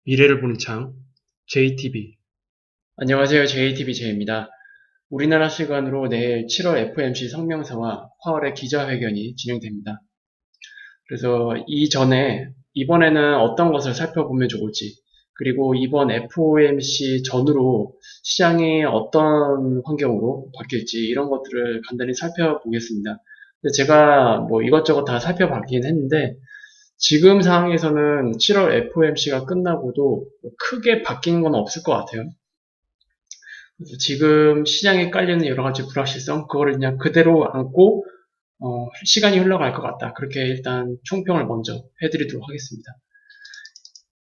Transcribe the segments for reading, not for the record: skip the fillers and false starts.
미래를 보는 창, JTB. 안녕하세요. JTBJ입니다. 우리나라 시간으로 내일 7월 FOMC 성명서와 파월의 기자회견이 진행됩니다. 그래서 이번에는 어떤 것을 살펴보면 좋을지, 그리고 이번 FOMC 전후로 시장이 어떤 환경으로 바뀔지 이런 것들을 간단히 살펴보겠습니다. 근데 제가 뭐 이것저것 다 살펴봤긴 했는데 지금 상황에서는 7월 FOMC가 끝나고도 크게 바뀌는 건 없을 것 같아요. 그래서 지금 시장에 깔리는 여러 가지 불확실성, 그거를 그냥 그대로 안고, 시간이 흘러갈 것 같다. 그렇게 일단 총평을 먼저 해드리도록 하겠습니다.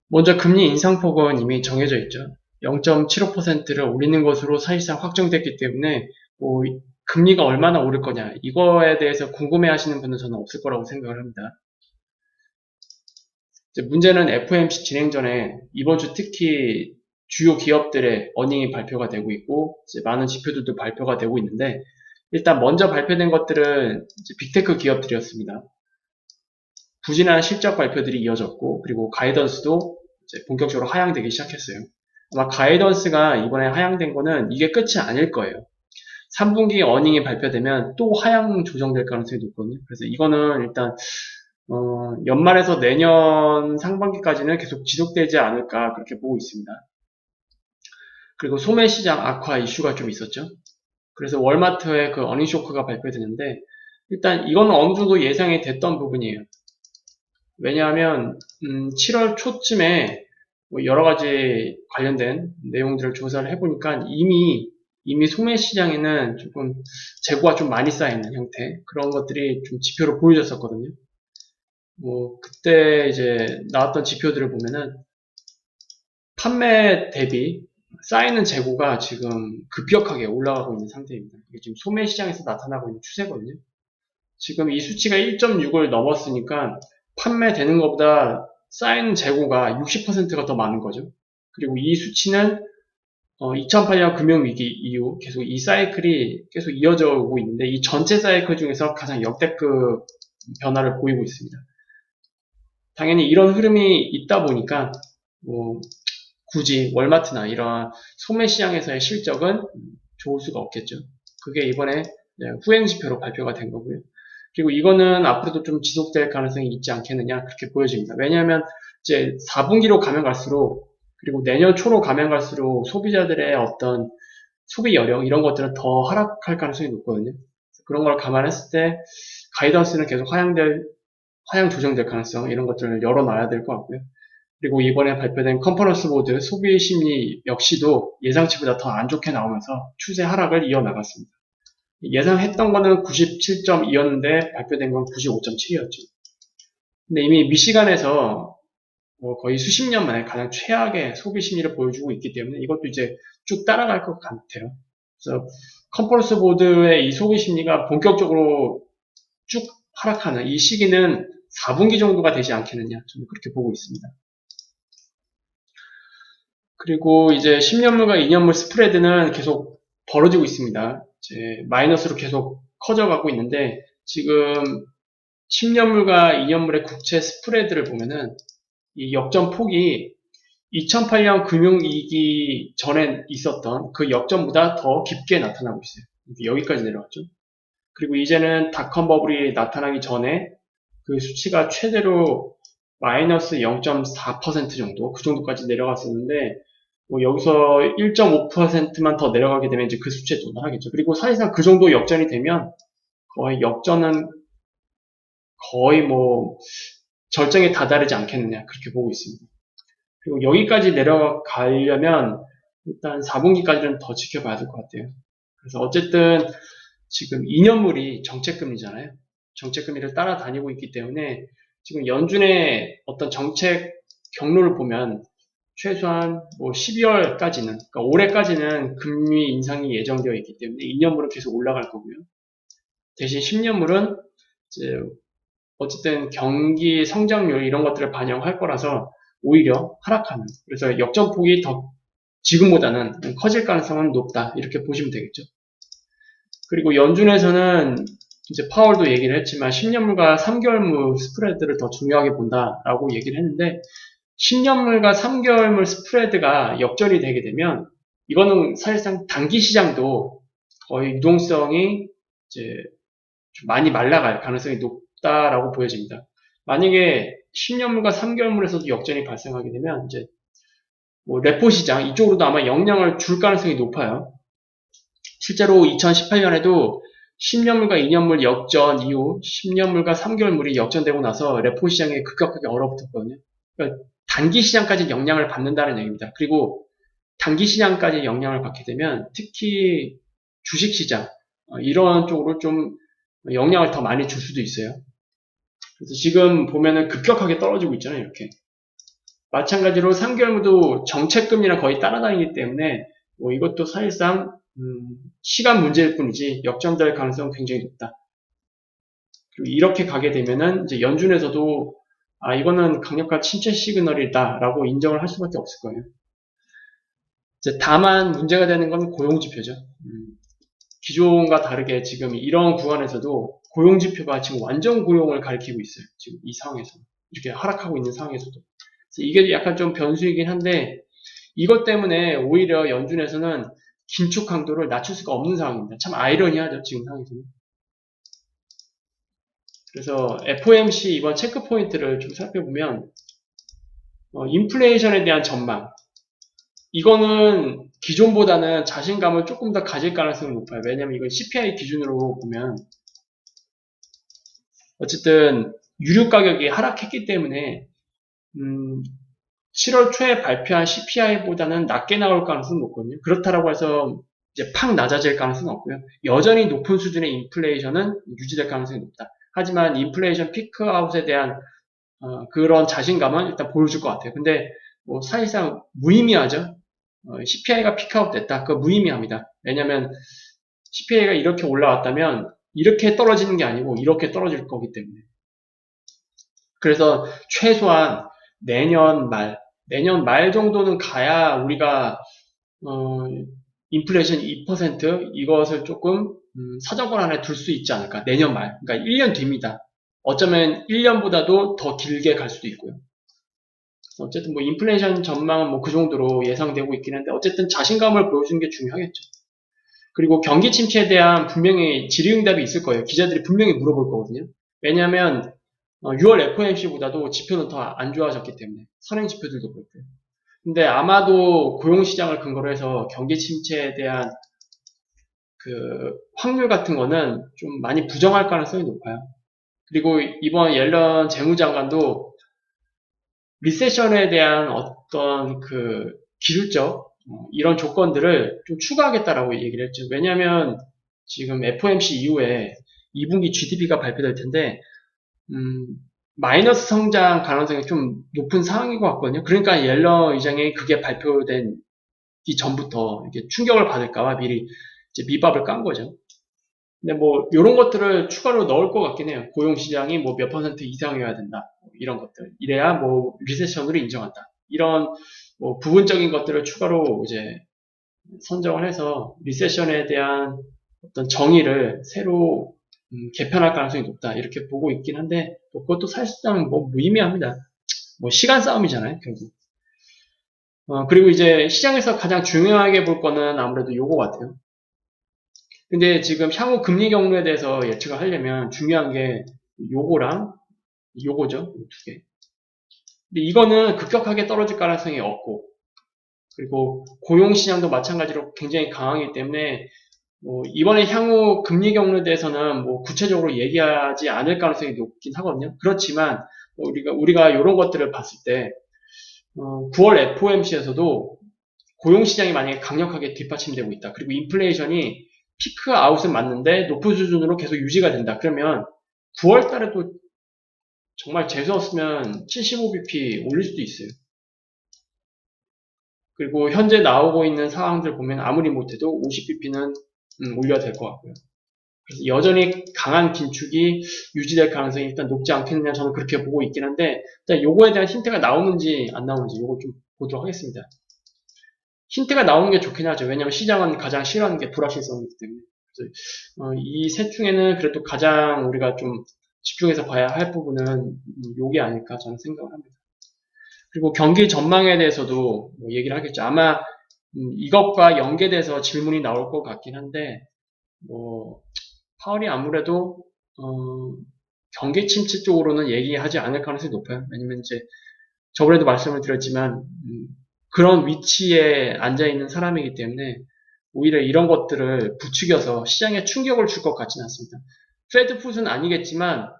먼저 금리 인상폭은 이미 정해져 있죠. 0.75%를 올리는 것으로 사실상 확정됐기 때문에, 뭐, 금리가 얼마나 오를 거냐, 이거에 대해서 궁금해 하시는 분은 저는 없을 거라고 생각을 합니다. 이제 문제는 FOMC 진행 전에 이번 주 특히 주요 기업들의 어닝이 발표가 되고 있고 이제 많은 지표들도 발표가 되고 있는데 일단 먼저 발표된 것들은 이제 빅테크 기업들이었습니다. 부진한 실적 발표들이 이어졌고 그리고 가이던스도 이제 본격적으로 하향되기 시작했어요. 아마 가이던스가 이번에 하향된 거는 이게 끝이 아닐 거예요. 3분기 어닝이 발표되면 또 하향 조정될 가능성이 높거든요. 그래서 이거는 일단 연말에서 내년 상반기까지는 계속 지속되지 않을까 그렇게 보고 있습니다. 그리고 소매 시장 악화 이슈가 좀 있었죠. 그래서 월마트의 그 어닝 쇼크가 발표되는데 일단 이거는 어느 정도 예상이 됐던 부분이에요. 왜냐하면 7월 초쯤에 뭐 여러 가지 관련된 내용들을 조사를 해보니까 이미 소매 시장에는 조금 재고가 좀 많이 쌓여있는 형태 그런 것들이 좀 지표로 보여졌었거든요. 뭐 그때 이제 나왔던 지표들을 보면은 판매 대비 쌓이는 재고가 지금 급격하게 올라가고 있는 상태입니다. 이게 지금 소매 시장에서 나타나고 있는 추세거든요. 지금 이 수치가 1.6을 넘었으니까 판매되는 것보다 쌓이는 재고가 60%가 더 많은 거죠. 그리고 이 수치는 2008년 금융위기 이후 계속 이 사이클이 계속 이어져 오고 있는데 이 전체 사이클 중에서 가장 역대급 변화를 보이고 있습니다. 당연히 이런 흐름이 있다 보니까 뭐 굳이 월마트나 이러한 소매 시장에서의 실적은 좋을 수가 없겠죠. 그게 이번에 후행 지표로 발표가 된 거고요. 그리고 이거는 앞으로도 좀 지속될 가능성이 있지 않겠느냐 그렇게 보여집니다. 왜냐하면 이제 4분기로 가면 갈수록 그리고 내년 초로 가면 갈수록 소비자들의 어떤 소비 여력 이런 것들은 더 하락할 가능성이 높거든요. 그런 걸 감안했을 때 가이던스는 계속 하향 조정될 가능성 이런 것들을 열어놔야 될 것 같고요. 그리고 이번에 발표된 컨퍼런스 보드 소비 심리 역시도 예상치보다 더 안 좋게 나오면서 추세 하락을 이어나갔습니다. 예상했던 거는 97.2였는데 발표된 건 95.7이었죠. 근데 이미 미시간에서 거의 수십 년 만에 가장 최악의 소비 심리를 보여주고 있기 때문에 이것도 이제 쭉 따라갈 것 같아요. 그래서 컨퍼런스 보드의 이 소비 심리가 본격적으로 쭉 하락하는 이 시기는 4분기 정도가 되지 않겠느냐 저는 그렇게 보고 있습니다. 그리고 이제 10년물과 2년물 스프레드는 계속 벌어지고 있습니다. 이제 마이너스로 계속 커져가고 있는데 지금 10년물과 2년물의 국채 스프레드를 보면은 이 역전 폭이 2008년 금융위기 전에 있었던 그 역전보다 더 깊게 나타나고 있어요. 여기까지 내려왔죠. 그리고 이제는 닷컴 버블이 나타나기 전에 그 수치가 최대로 마이너스 0.4% 정도, 그 정도까지 내려갔었는데, 뭐 여기서 1.5%만 더 내려가게 되면 이제 그 수치에 도달하겠죠. 그리고 사실상 그 정도 역전이 되면 거의 역전은 거의 뭐 절정에 다다르지 않겠느냐 그렇게 보고 있습니다. 그리고 여기까지 내려가려면 일단 4분기까지는 더 지켜봐야 될 것 같아요. 그래서 어쨌든 지금 2년물이 정책금리잖아요. 정책금리를 따라다니고 있기 때문에 지금 연준의 어떤 정책 경로를 보면 최소한 뭐 12월까지는, 그러니까 올해까지는 금리 인상이 예정되어 있기 때문에 2년물은 계속 올라갈 거고요. 대신 10년물은 이제 어쨌든 경기 성장률 이런 것들을 반영할 거라서 오히려 하락하는. 그래서 역전폭이 더 지금보다는 커질 가능성은 높다. 이렇게 보시면 되겠죠. 그리고 연준에서는 이제 파월도 얘기를 했지만 10년물과 3개월물 스프레드를 더 중요하게 본다라고 얘기를 했는데 10년물과 3개월물 스프레드가 역전이 되게 되면 이거는 사실상 단기 시장도 거의 유동성이 이제 좀 많이 말라갈 가능성이 높다라고 보여집니다. 만약에 10년물과 3개월물에서도 역전이 발생하게 되면 이제 뭐 레포 시장 이쪽으로도 아마 영향을 줄 가능성이 높아요. 실제로 2018년에도 10년물과 2년물 역전 이후 10년물과 3개월물이 역전되고 나서 레포 시장에 급격하게 얼어붙었거든요. 그러니까 단기 시장까지 영향을 받는다는 얘기입니다. 그리고 단기 시장까지 영향을 받게 되면 특히 주식 시장 이런 쪽으로 좀 영향을 더 많이 줄 수도 있어요. 그래서 지금 보면은 급격하게 떨어지고 있잖아요, 이렇게. 마찬가지로 3개월물도 정책금리랑 거의 따라다니기 때문에 뭐 이것도 사실상 시간 문제일 뿐이지 역전될 가능성은 굉장히 높다. 그리고 이렇게 가게 되면은 이제 연준에서도 이거는 강력한 침체 시그널이다라고 인정을 할 수밖에 없을 거예요. 이제 다만 문제가 되는 건 고용지표죠. 기존과 다르게 지금 이런 구간에서도 고용지표가 지금 완전 고용을 가리키고 있어요. 지금 이 상황에서 이렇게 하락하고 있는 상황에서도. 그래서 이게 약간 좀 변수이긴 한데 이것 때문에 오히려 연준에서는 긴축 강도를 낮출 수가 없는 상황입니다. 참 아이러니하죠, 지금 상황에서는. 그래서 FOMC 이번 체크 포인트를 좀 살펴보면 인플레이션에 대한 전망 이거는 기존보다는 자신감을 조금 더 가질 가능성이 높아요. 왜냐면 이건 CPI 기준으로 보면 어쨌든 유류 가격이 하락했기 때문에 7월 초에 발표한 CPI보다는 낮게 나올 가능성이 높거든요. 그렇다라고 해서 이제 팍 낮아질 가능성은 없고요. 여전히 높은 수준의 인플레이션은 유지될 가능성이 높다. 하지만 인플레이션 피크아웃에 대한 그런 자신감은 일단 보여줄 것 같아요. 근데 뭐 사실상 무의미하죠. CPI가 피크아웃 됐다. 그거 무의미합니다. 왜냐하면 CPI가 이렇게 올라왔다면 이렇게 떨어지는 게 아니고 이렇게 떨어질 거기 때문에. 그래서 최소한 내년 말 정도는 가야 우리가 인플레이션 2% 이것을 조금 사정권 안에 둘 수 있지 않을까. 내년 말. 그러니까 1년 뒤입니다. 어쩌면 1년보다도 더 길게 갈 수도 있고요. 어쨌든 뭐 인플레이션 전망은 뭐 그 정도로 예상되고 있긴 한데 어쨌든 자신감을 보여주는 게 중요하겠죠. 그리고 경기 침체에 대한 분명히 질의응답이 있을 거예요. 기자들이 분명히 물어볼 거거든요. 왜냐하면 6월 FOMC보다도 지표는 더 안 좋아졌기 때문에 선행 지표들도 그렇고요. 근데 아마도 고용시장을 근거로 해서 경기 침체에 대한 그 확률 같은 거는 좀 많이 부정할 가능성이 높아요. 그리고 이번 옐런 재무장관도 리세션에 대한 어떤 그 기술적 이런 조건들을 좀 추가하겠다라고 얘기를 했죠. 왜냐하면 지금 FOMC 이후에 2분기 GDP가 발표될 텐데 마이너스 성장 가능성이 좀 높은 상황인 것 같거든요. 그러니까 옐런 의장이 그게 발표된 이 전부터 이렇게 충격을 받을까봐 미리 이제 밑밥을 깐 거죠. 근데 뭐 이런 것들을 추가로 넣을 것 같긴 해요. 고용시장이 뭐 몇 퍼센트 이상이어야 된다. 이런 것들. 이래야 뭐 리세션으로 인정한다. 이런 뭐 부분적인 것들을 추가로 이제 선정을 해서 리세션에 대한 어떤 정의를 새로 개편할 가능성이 높다. 이렇게 보고 있긴 한데 그것도 사실상 뭐 무의미합니다. 뭐 시간 싸움이잖아요. 결국. 그리고 이제 시장에서 가장 중요하게 볼 거는 아무래도 요거 같아요. 근데 지금 향후 금리 경로에 대해서 예측을 하려면 중요한 게 요거랑 요거죠. 두 개. 근데 이거는 급격하게 떨어질 가능성이 없고 그리고 고용시장도 마찬가지로 굉장히 강하기 때문에 뭐 이번에 향후 금리 경로에 대해서는 뭐 구체적으로 얘기하지 않을 가능성이 높긴 하거든요. 그렇지만 우리가 이런 것들을 봤을 때 9월 FOMC에서도 고용시장이 만약에 강력하게 뒷받침되고 있다. 그리고 인플레이션이 피크 아웃은 맞는데 높은 수준으로 계속 유지가 된다. 그러면 9월 달에도 정말 재수없으면 75bp 올릴 수도 있어요. 그리고 현재 나오고 있는 상황들 보면 아무리 못해도 50bp는 올려야 될 것 같고요. 그래서 여전히 강한 긴축이 유지될 가능성이 일단 높지 않겠느냐 저는 그렇게 보고 있긴 한데 일단 요거에 대한 힌트가 나오는지 안 나오는지 요거 좀 보도록 하겠습니다. 힌트가 나오는 게 좋긴 하죠. 왜냐하면 시장은 가장 싫어하는 게 불확실성이기 때문에. 이 셋 중에는 그래도 가장 우리가 좀 집중해서 봐야 할 부분은 요게 아닐까 저는 생각을 합니다. 그리고 경기 전망에 대해서도 뭐 얘기를 하겠죠. 아마 이것과 연계돼서 질문이 나올 것 같긴 한데 뭐 파월이 아무래도 경기 침체 쪽으로는 얘기하지 않을 가능성이 높아요. 왜냐면 이제 저번에도 말씀을 드렸지만 그런 위치에 앉아 있는 사람이기 때문에 오히려 이런 것들을 부추겨서 시장에 충격을 줄 것 같지는 않습니다. 페드 풋은 아니겠지만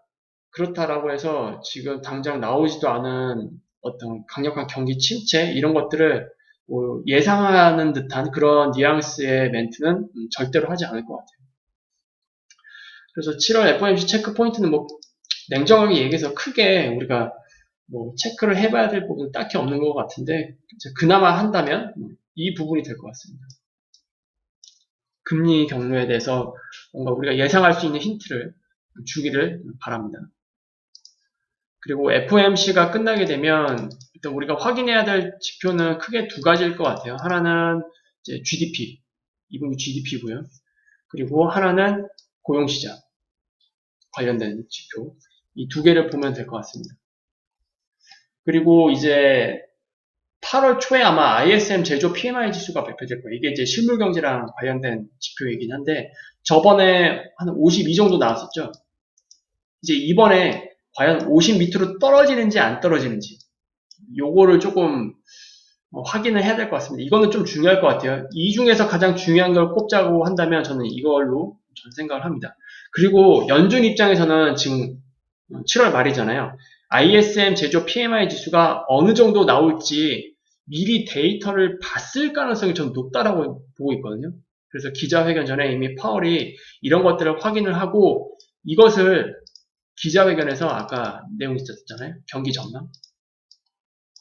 그렇다라고 해서 지금 당장 나오지도 않은 어떤 강력한 경기 침체 이런 것들을 뭐 예상하는 듯한 그런 뉘앙스의 멘트는 절대로 하지 않을 것 같아요. 그래서 7월 FOMC 체크 포인트는 뭐 냉정하게 얘기해서 크게 우리가 뭐 체크를 해봐야 될 부분은 딱히 없는 것 같은데 그나마 한다면 이 부분이 될 것 같습니다. 금리 경로에 대해서 뭔가 우리가 예상할 수 있는 힌트를 주기를 바랍니다. 그리고 FOMC가 끝나게 되면 일단 우리가 확인해야 될 지표는 크게 두 가지일 것 같아요. 하나는 이제 GDP, 이분이 GDP고요. 그리고 하나는 고용시장 관련된 지표. 이 두 개를 보면 될 것 같습니다. 그리고 이제 8월 초에 아마 ISM 제조 PMI 지수가 발표될 거예요. 이게 이제 실물 경제랑 관련된 지표이긴 한데 저번에 한 52 정도 나왔었죠. 이제 이번에 과연 50 밑으로 떨어지는지 안 떨어지는지 요거를 조금 확인을 해야 될 것 같습니다. 이거는 좀 중요할 것 같아요. 이 중에서 가장 중요한 걸 꼽자고 한다면 저는 이걸로 전 생각을 합니다. 그리고 연준 입장에서는 지금 7월 말이잖아요. ISM 제조 PMI 지수가 어느 정도 나올지 미리 데이터를 봤을 가능성이 좀 높다라고 보고 있거든요. 그래서 기자회견 전에 이미 파월이 이런 것들을 확인을 하고 이것을 기자회견에서 아까 내용 있었잖아요. 경기 전망.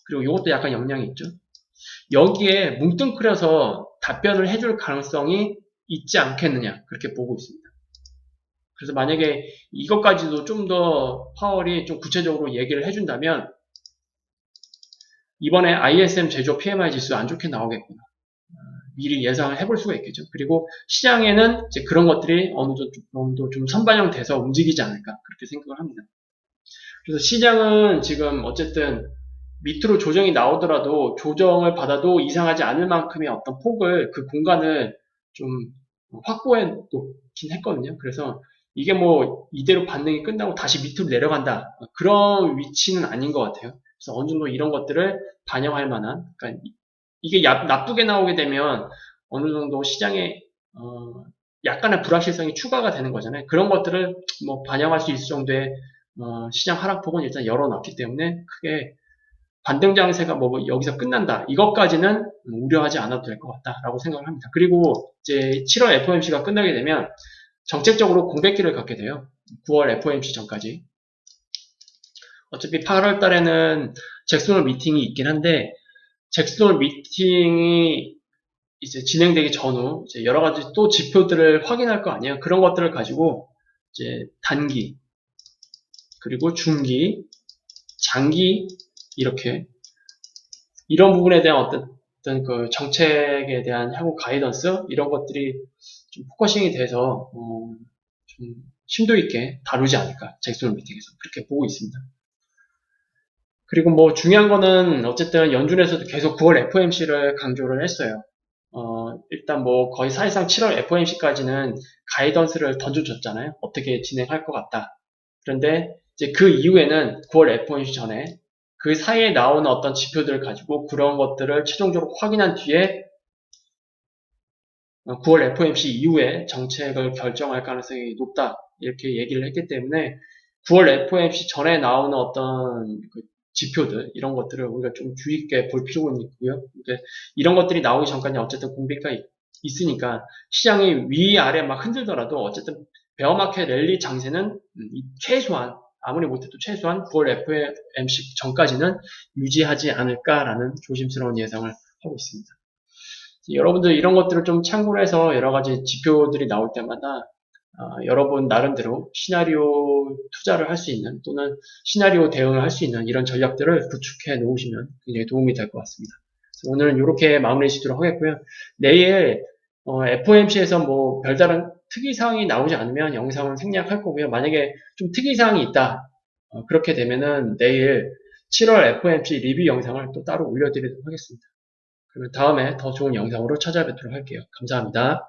그리고 이것도 약간 영향이 있죠. 여기에 뭉뚱그려서 답변을 해줄 가능성이 있지 않겠느냐 그렇게 보고 있습니다. 그래서 만약에 이것까지도 좀 더 파월이 좀 구체적으로 얘기를 해준다면 이번에 ISM 제조 PMI 지수 안 좋게 나오겠구나. 미리 예상을 해볼 수가 있겠죠. 그리고 시장에는 이제 그런 것들이 어느 정도 좀 선반영돼서 움직이지 않을까 그렇게 생각을 합니다. 그래서 시장은 지금 어쨌든 밑으로 조정이 나오더라도 조정을 받아도 이상하지 않을 만큼의 어떤 폭을 그 공간을 좀 확보해 놓긴 했거든요. 그래서 이게 뭐 이대로 반등이 끝나고 다시 밑으로 내려간다 그런 위치는 아닌 것 같아요. 그래서 어느 정도 이런 것들을 반영할 만한 그러니까 이게 나쁘게 나오게 되면 어느 정도 시장에 약간의 불확실성이 추가가 되는 거잖아요. 그런 것들을 뭐 반영할 수 있을 정도의 시장 하락폭은 일단 열어놨기 때문에 크게 반등 장세가 뭐 여기서 끝난다. 이것까지는 우려하지 않아도 될 것 같다라고 생각을 합니다. 그리고 이제 7월 FOMC가 끝나게 되면 정책적으로 공백기를 갖게 돼요. 9월 FOMC 전까지. 어차피 8월 달에는 잭슨홀 미팅이 있긴 한데 잭슨홀 미팅이 이제 진행되기 전후 이제 여러 가지 또 지표들을 확인할 거 아니에요. 그런 것들을 가지고 이제 단기 그리고 중기, 장기 이렇게 이런 부분에 대한 어떤 그 정책에 대한 향후 가이던스 이런 것들이 좀 포커싱이 돼서 좀 심도 있게 다루지 않을까 잭슨 미팅에서 그렇게 보고 있습니다. 그리고 뭐 중요한 거는 어쨌든 연준에서도 계속 9월 FOMC를 강조를 했어요. 일단 뭐 거의 사실상 7월 FOMC까지는 가이던스를 던져줬잖아요. 어떻게 진행할 것 같다. 그런데 이제 그 이후에는 9월 FOMC 전에 그 사이에 나오는 어떤 지표들을 가지고 그런 것들을 최종적으로 확인한 뒤에 9월 FOMC 이후에 정책을 결정할 가능성이 높다. 이렇게 얘기를 했기 때문에 9월 FOMC 전에 나오는 어떤 그 지표들, 이런 것들을 우리가 좀 주의 깊게 볼 필요는 있고요. 이런 것들이 나오기 전까지 어쨌든 공백기가 있으니까 시장이 위아래 막 흔들더라도 어쨌든 베어마켓 랠리 장세는 최소한 아무리 못해도 최소한 9월 FOMC 전까지는 유지하지 않을까라는 조심스러운 예상을 하고 있습니다. 여러분들 이런 것들을 좀 참고를 해서 여러 가지 지표들이 나올 때마다 여러분 나름대로 시나리오 투자를 할 수 있는 또는 시나리오 대응을 할 수 있는 이런 전략들을 구축해 놓으시면 굉장히 도움이 될 것 같습니다. 오늘은 이렇게 마무리 짓도록 하겠고요. 내일 FOMC에서 뭐 별다른 특이사항이 나오지 않으면 영상을 생략할 거고요. 만약에 좀 특이사항이 있다 그렇게 되면은 내일 7월 FOMC 리뷰 영상을 또 따로 올려드리도록 하겠습니다. 그러면 다음에 더 좋은 영상으로 찾아뵙도록 할게요. 감사합니다.